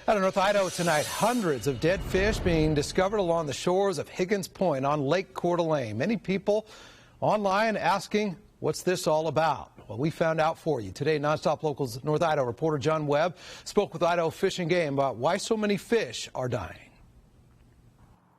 Out of North Idaho tonight, hundreds of dead fish being discovered along the shores of Higgins Point on Lake Coeur. Many people online asking, what's this all about? Well, we found out for you. Today, Nonstop Local's North Idaho reporter John Webb spoke with Idaho Fish and Game about why so many fish are dying.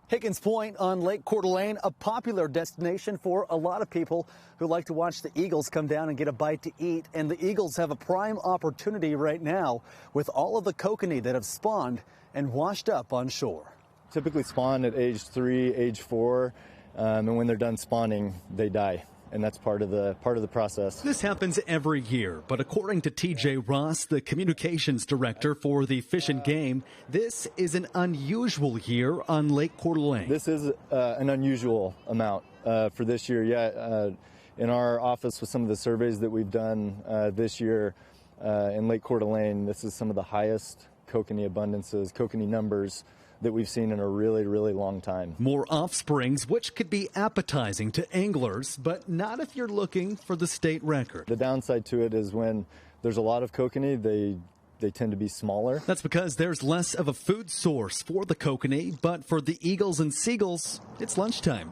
Higgins Point on Lake Coeur, a popular destination for a lot of people who like to watch the eagles come down and get a bite to eat. And the eagles have a prime opportunity right now with all of the kokanee that have spawned and washed up on shore. Typically spawn at age 3, age 4, and when they're done spawning, they die. And that's part of the process. This happens every year, but according to TJ Ross, the communications director for the Fish and Game, this is an unusual year on Lake Coeur. This is an unusual amount for this year. In our office with some of the surveys that we've done this year in Lake Coeur, this is some of the highest kokanee abundances, kokanee numbers that we've seen in a really, really long time. More offsprings, which could be appetizing to anglers, but not if you're looking for the state record. The downside to it is when there's a lot of kokanee, they tend to be smaller. That's because there's less of a food source for the kokanee, but for the eagles and seagulls, it's lunchtime.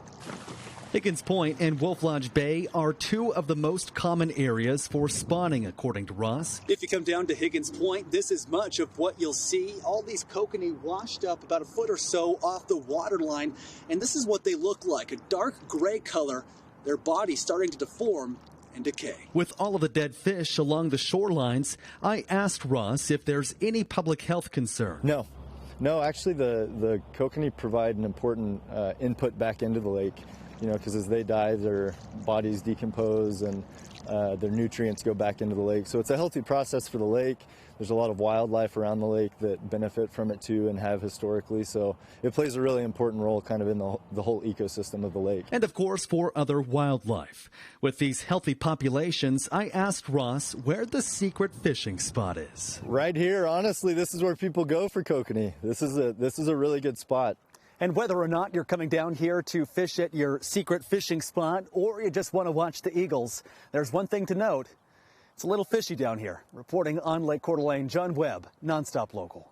Higgins Point and Wolf Lodge Bay are two of the most common areas for spawning, according to Ross. If you come down to Higgins Point, this is much of what you'll see. All these kokanee washed up about a foot or so off the water line, and this is what they look like, a dark gray color, their bodies starting to deform and decay. With all of the dead fish along the shorelines, I asked Ross if there's any public health concern. No, actually the kokanee provide an important input back into the lake. Because as they die, their bodies decompose and their nutrients go back into the lake. So it's a healthy process for the lake. There's a lot of wildlife around the lake that benefit from it too and have historically. So it plays a really important role kind of in the whole ecosystem of the lake. And of course for other wildlife. With these healthy populations, I asked Ross where the secret fishing spot is. Right here, honestly, this is where people go for kokanee. This is a really good spot. And whether or not you're coming down here to fish at your secret fishing spot or you just want to watch the eagles, there's one thing to note. It's a little fishy down here. Reporting on Lake Coeur, John Webb, Nonstop Local.